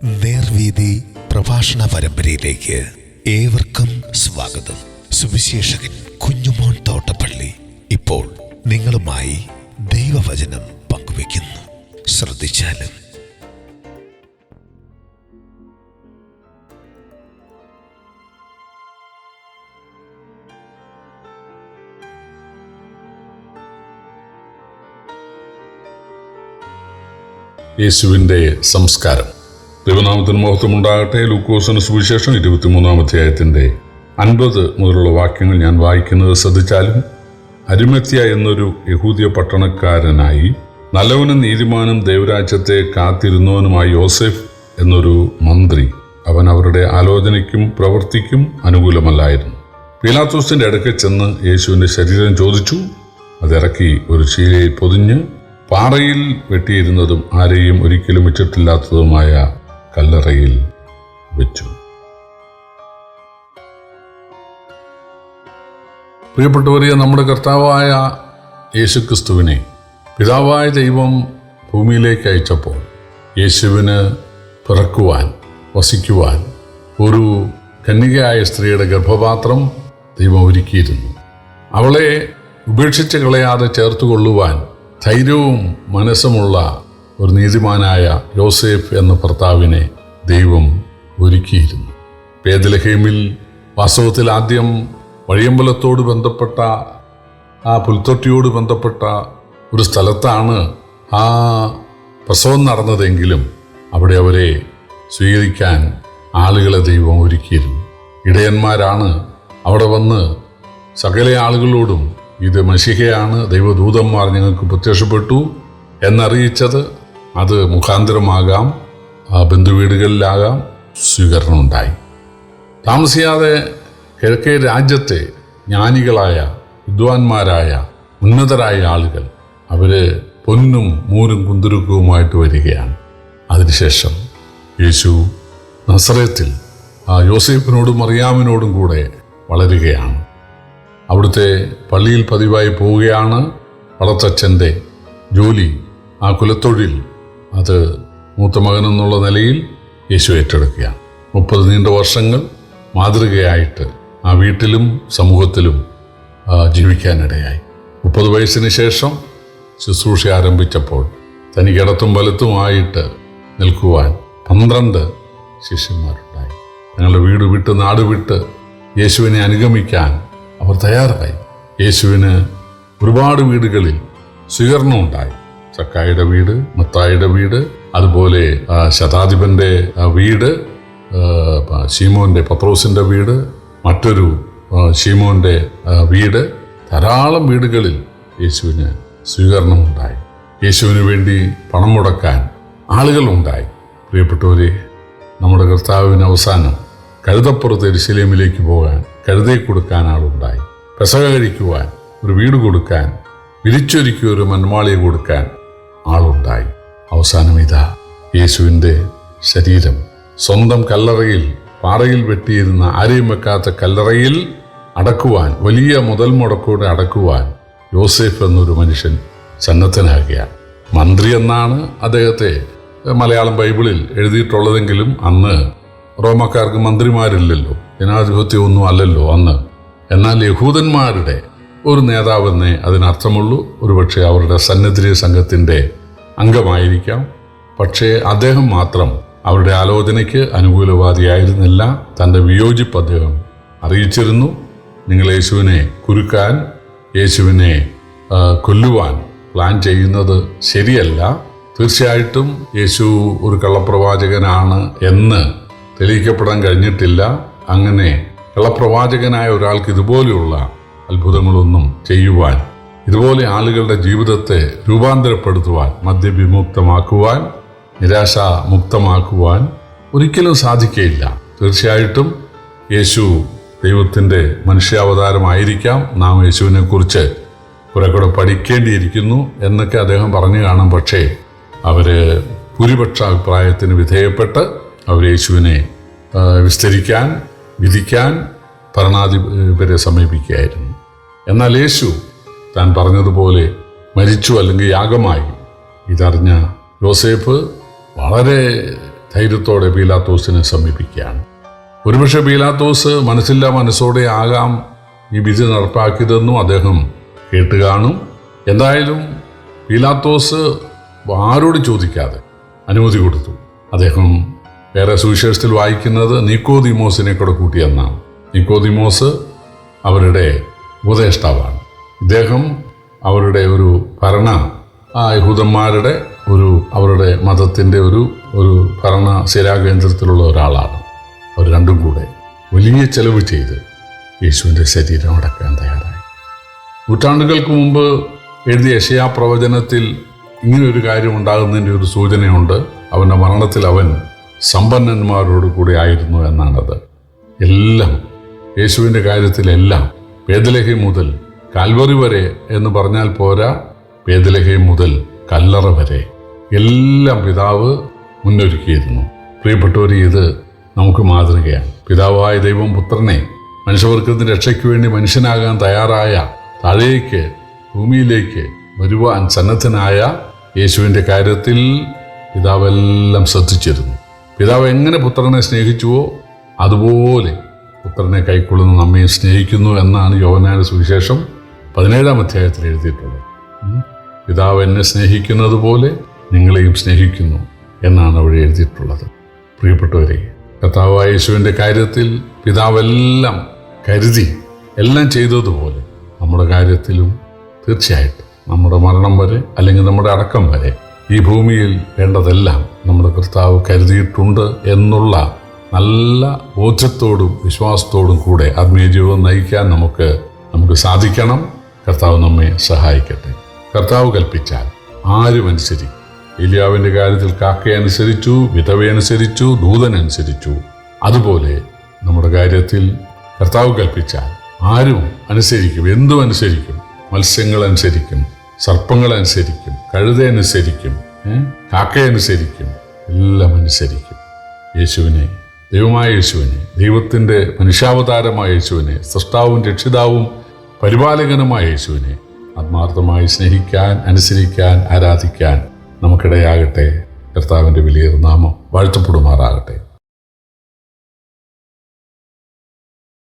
നേർവീതി പ്രഭാഷണ പരമ്പരയിലേക്ക് ഏവർക്കും സ്വാഗതം. സുവിശേഷകൻ കുഞ്ഞുമോൻ തോട്ടപ്പള്ളി ഇപ്പോൾ നിങ്ങളുമായി ദൈവവചനം പങ്കുവയ്ക്കുന്നു. ശ്രദ്ധിച്ചാലും. യേശുവിൻ്റെ സംസ്കാരം. ദൈവനാമത്തിന് മഹത്വമുണ്ടാകട്ടെ. ലൂക്കോസിന് സുവിശേഷം 23-ാം അധ്യായത്തിൻ്റെ 50 മുതലുള്ള വാക്യങ്ങൾ ഞാൻ വായിക്കുന്നത് ശ്രദ്ധിച്ചാലും. അരിമത്യ എന്നൊരു യഹൂദിയ പട്ടണക്കാരനായി നല്ലവനും നീതിമാനും ദൈവരാജ്യത്തെ കാത്തിരുന്നവനുമായ യോസേഫ് എന്നൊരു മന്ത്രി. അവൻ അവരുടെ ആലോചനയ്ക്കും പ്രവൃത്തിക്കും അനുകൂലമല്ലായിരുന്നു. പീലാത്തോസിന്റെ അടുക്കൽ ചെന്ന് യേശുവിൻ്റെ ശരീരം ചോദിച്ചു. അതിറക്കി ഒരു ശീലയിൽ പൊതിഞ്ഞ് പാറയിൽ വെട്ടിയിരുന്നതും ആരെയും ഒരിക്കലും വെച്ചിട്ടില്ലാത്തതുമായ കല്ലറയിൽ വെച്ചു. പ്രിയപ്പെട്ടവരെ, നമ്മുടെ കർത്താവായ യേശുക്രിസ്തുവിനെ പിതാവായ ദൈവം ഭൂമിയിലേക്ക് അയച്ചപ്പോൾ യേശുവിന് പിറക്കുവാൻ, വസിക്കുവാൻ ഒരു കന്യകയായ സ്ത്രീയുടെ ഗർഭപാത്രം ദൈവം ഒരുക്കിയിരുന്നു. അവളെ ഉപേക്ഷിച്ച് കളയാതെ ചേർത്തുകൊള്ളുവാൻ ധൈര്യവും മനസ്സുമുള്ള ഒരു നീതിമാനായ യോസേഫ് എന്ന ഭർത്താവിനെ ദൈവം ഒരുക്കിയിരുന്നു. ബേത്ലഹേമിൽ വാസ്തവത്തിൽ ആദ്യം വഴിയമ്പലത്തോട് ബന്ധപ്പെട്ട ആ പുൽത്തൊട്ടിയോട് ബന്ധപ്പെട്ട ഒരു സ്ഥലത്താണ് ആ പ്രസവം നടന്നതെങ്കിലും അവിടെ അവരെ സ്വീകരിക്കാൻ ആളുകളെ ദൈവം ഒരുക്കിയിരുന്നു. ഇടയന്മാരാണ് അവിടെ വന്ന് സകല ആളുകളോടും ഇത് മശിഹയാണ്, ദൈവദൂതന്മാർ ഞങ്ങൾക്ക് പ്രത്യക്ഷപ്പെട്ടു എന്നറിയിച്ചത്. അത് മുഖാന്തരമാകാം, ബന്ധുവീടുകളിലാകാം സ്വീകരണം ഉണ്ടായി. താമസിയാതെ കിഴക്കേ രാജ്യത്തെ ജ്ഞാനികളായ, വിദ്വാൻമാരായ, ഉന്നതരായ ആളുകൾ അവര് പൊന്നും മൂരും കുന്തുരുക്കവുമായിട്ട് വരികയാണ്. അതിനുശേഷം യേശു നസറേത്തിൽ യോസേഫിനോടും മറിയാമിനോടും കൂടെ വളരുകയാണ്. അവിടുത്തെ പള്ളിയിൽ പതിവായി പോവുകയാണ്. വളർത്തച്ഛൻ്റെ ജോലി, ആ കുലത്തൊഴിൽ, അത് മൂത്ത മകനെന്നുള്ള നിലയിൽ യേശു ഏറ്റെടുക്കുകയാണ്. 30 നീണ്ട വർഷങ്ങൾ മാതൃകയായിട്ട് ആ വീട്ടിലും സമൂഹത്തിലും ജീവിക്കാനിടയായി. 30 വയസ്സിന് ശേഷം ശുശ്രൂഷ ആരംഭിച്ചപ്പോൾ തനിക്ക് ഇടത്തും വലത്തുമായിട്ട് നിൽക്കുവാൻ 12 ശിഷ്യന്മാരുണ്ടായി. ഞങ്ങളുടെ വീട് വിട്ട്, നാട് വിട്ട് യേശുവിനെ അനുഗമിക്കാൻ അവർ തയ്യാറായി. യേശുവിന് ഒരുപാട് വീടുകളിൽ സ്വീകരണം ഉണ്ടായി. സക്കായിയുടെ വീട്, മത്തായിയുടെ വീട്, അതുപോലെ ശതാധിപന്റെ വീട്, ശീമോന്റെ, പത്രോസിന്റെ വീട്, മറ്റൊരു ശീമോന്റെ വീട്, ധാരാളം വീടുകളിൽ യെശുവിന് സ്വീകരണം ഉണ്ടായി. യേശുവിന് വേണ്ടി പണം മുടക്കാൻ ആളുകളുണ്ടായി. പ്രിയപ്പെട്ടവരെ, നമ്മുടെ കർത്താവിന് അവസാനം കഴുതപ്പുറത്ത് യെരൂശലേമിലേക്ക് പോകാൻ കഴുതയെ കൊടുക്കാൻ ആളുണ്ടായി. പെസഹ കഴിക്കുവാൻ ഒരു വീട് കൊടുക്കാൻ, വിരിച്ചൊരുക്കി ഒരു മന്മാളിയെ കൊടുക്കാൻ ആളുണ്ടായി. അവസാനം ഇതാ യേശുവിൻ്റെ ശരീരം സ്വന്തം കല്ലറയിൽ, പാറയിൽ വെട്ടിയിരുന്ന ആരെയും വെക്കാത്ത കല്ലറയിൽ അടക്കുവാൻ, വലിയ മുതൽ മുടക്കോടെ അടക്കുവാൻ യോസേഫ് എന്നൊരു മനുഷ്യൻ സന്നദ്ധനാകുകയാണ്. മന്ത്രി എന്നാണ് അദ്ദേഹത്തെ മലയാളം ബൈബിളിൽ എഴുതിയിട്ടുള്ളതെങ്കിലും അന്ന് റോമക്കാർക്ക് മന്ത്രിമാരില്ലല്ലോ, ജനാധിപത്യമൊന്നും അല്ലല്ലോ അന്ന്. എന്നാൽ യഹൂദന്മാരുടെ ഒരു നേതാവെന്നേ അതിനർത്ഥമുള്ളൂ. ഒരുപക്ഷെ അവരുടെ സന്നദ്ധ സംഘത്തിൻ്റെ അംഗമായിരിക്കാം. പക്ഷേ അദ്ദേഹം മാത്രം അവരുടെ ആലോചനയ്ക്ക് അനുകൂലവാദിയായിരുന്നില്ല. തൻ്റെ വിയോജിപ്പ് അദ്ദേഹം അറിയിച്ചിരുന്നു. നിങ്ങൾ യേശുവിനെ കുരുക്കാൻ, യേശുവിനെ കൊല്ലുവാൻ പ്ലാൻ ചെയ്യുന്നത് ശരിയല്ല. തീർച്ചയായിട്ടും യേശു ഒരു കള്ളപ്രവാചകനാണ് എന്ന് തെളിയിക്കപ്പെടാൻ കഴിഞ്ഞിട്ടില്ല. അങ്ങനെ കള്ളപ്രവാചകനായ ഒരാൾക്ക് ഇതുപോലെയുള്ള അത്ഭുതങ്ങളൊന്നും ചെയ്യുവാൻ, ഇതുപോലെ ആളുകളുടെ ജീവിതത്തെ രൂപാന്തരപ്പെടുത്തുവാൻ, മദ്യവിമുക്തമാക്കുവാൻ, നിരാശാമുക്തമാക്കുവാൻ ഒരിക്കലും സാധിക്കുകയില്ല. തീർച്ചയായിട്ടും യേശു ദൈവത്തിൻ്റെ മനുഷ്യാവതാരമായിരിക്കാം. നാം യേശുവിനെ കുറിച്ച് കുറെ കൂടെ പഠിക്കേണ്ടിയിരിക്കുന്നു എന്നൊക്കെ അദ്ദേഹം പറഞ്ഞു കാണും. പക്ഷേ അവര് ഭൂരിപക്ഷ അഭിപ്രായത്തിന് വിധേയപ്പെട്ട് അവർ യേശുവിനെ വിസ്തരിക്കാൻ, വിധിക്കാൻ ഭരണാധിപരെ സമീപിക്കുകയായിരുന്നു. എന്നാൽ യേശു താൻ പറഞ്ഞതുപോലെ മരിച്ചു, അല്ലെങ്കിൽ യാഗമായി. ഇതറിഞ്ഞ യോസേഫ് വളരെ ധൈര്യത്തോടെ പീലാത്തോസിനെ സമീപിക്കുകയാണ്. ഒരുപക്ഷെ പീലാത്തോസ് മനസ്സില്ലാ മനസ്സോടെ ആകാം ഈ വിധി നടപ്പാക്കിയതെന്നും അദ്ദേഹം കേട്ട് കാണും. എന്തായാലും പീലാത്തോസ് ആരോട് ചോദിക്കാതെ അനുമതി കൊടുത്തു. അദ്ദേഹം വേറെ സുവിശേഷത്തിൽ വായിക്കുന്നത് നിക്കോദിമോസിനെ കൂടെ കൂട്ടിയെന്നാണ്. നിക്കോദിമോസ് അവരുടെ ഉപദേഷ്ടാവാണ്. ഇദ്ദേഹം അവരുടെ ഒരു യഹൂദന്മാരുടെ അവരുടെ മതത്തിൻ്റെ ഒരു ഭരണ ശിലാകേന്ദ്രത്തിലുള്ള ഒരാളാണ്. അവർ രണ്ടും കൂടെ വലിയ ചെലവ് ചെയ്ത് യേശുവിൻ്റെ ശരീരം അടക്കാൻ തയ്യാറായി. നൂറ്റാണ്ടുകൾക്ക് മുമ്പ് എഴുതിയ യെശയ്യാ പ്രവചനത്തിൽ ഇങ്ങനൊരു കാര്യം ഉണ്ടാകുന്നതിൻ്റെ ഒരു സൂചനയുണ്ട്. അവൻ്റെ മരണത്തിൽ അവൻ സമ്പന്നന്മാരോട് കൂടെ ആയിരുന്നു എന്നാണത്. എല്ലാം യേശുവിൻ്റെ കാര്യത്തിലെല്ലാം ബേത്ലഹേം മുതൽ കാൽവറി വരെ എന്ന് പറഞ്ഞാൽ പോരാ, ബേത്ലഹേം മുതൽ കല്ലറ വരെ എല്ലാം പിതാവ് മുന്നൊരുക്കിയിരുന്നു. പ്രിയപ്പെട്ടവർ, ഇത് നമുക്ക് മാതൃകയാണ്. പിതാവായ ദൈവം പുത്രനെ മനുഷ്യവർഗത്തിന്റെ രക്ഷയ്ക്ക് വേണ്ടി മനുഷ്യനാകാൻ തയ്യാറായ, താഴേക്ക് ഭൂമിയിലേക്ക് വരുവാൻ സന്നദ്ധനായ യേശുവിൻ്റെ കാര്യത്തിൽ പിതാവെല്ലാം ശ്രദ്ധിച്ചിരുന്നു. പിതാവ് എങ്ങനെ പുത്രനെ സ്നേഹിച്ചുവോ അതുപോലെ പുത്രനെ കൈക്കൊള്ളുന്ന നമ്മെ സ്നേഹിക്കുന്നു എന്നാണ് യോഹന്നാന്റെ സുവിശേഷം 17-ാം അധ്യായത്തിൽ എഴുതിയിട്ടുള്ളത്. പിതാവ് എന്നെ സ്നേഹിക്കുന്നത് പോലെ നിങ്ങളെയും സ്നേഹിക്കുന്നു എന്നാണ് അവിടെ എഴുതിയിട്ടുള്ളത്. പ്രിയപ്പെട്ടവരെ, കർത്താവായ യേശുവിൻ്റെ കാര്യത്തിൽ പിതാവെല്ലാം കരുതി എല്ലാം ചെയ്തതുപോലെ നമ്മുടെ കാര്യത്തിലും തീർച്ചയായിട്ടും നമ്മുടെ മരണം വരെ അല്ലെങ്കിൽ നമ്മുടെ അടക്കം വരെ ഈ ഭൂമിയിൽ വേണ്ടതെല്ലാം നമ്മുടെ കർത്താവ് കരുതിയിട്ടുണ്ട് എന്നുള്ള നല്ല ബോധ്യത്തോടും വിശ്വാസത്തോടും കൂടെ ആത്മീയ ജീവിതം നയിക്കാൻ നമുക്ക് സാധിക്കണം. കർത്താവ് നമ്മെ സഹായിക്കട്ടെ. കർത്താവ് കൽപ്പിച്ചാൽ ആരും അനുസരിക്കും. ഏലിയാവിൻ്റെ കാര്യത്തിൽ കാക്കയനുസരിച്ചു, വിധവയനുസരിച്ചു, ദൂതനനുസരിച്ചു. അതുപോലെ നമ്മുടെ കാര്യത്തിൽ കർത്താവ് കൽപ്പിച്ചാൽ ആരും അനുസരിക്കും. എന്തും അനുസരിക്കും. മത്സ്യങ്ങളനുസരിക്കും, സർപ്പങ്ങളനുസരിക്കും, കഴുതയനുസരിക്കും, കാക്കയനുസരിക്കും, എല്ലാം അനുസരിക്കും. യേശുവിനെ, ദൈവമായ യേശുവിനെ, ദൈവത്തിൻ്റെ മനുഷ്യാവതാരമായ യേശുവിനെ, സൃഷ്ടാവും രക്ഷിതാവും പരിപാലകനുമായ യേശുവിനെ ആത്മാർത്ഥമായി സ്നേഹിക്കാൻ, അനുസരിക്കാൻ, ആരാധിക്കാൻ നമുക്കിടയാകട്ടെ. കർത്താവിൻ്റെ വലിയ നാമം വാഴ്ത്തപ്പെടുമാറാകട്ടെ.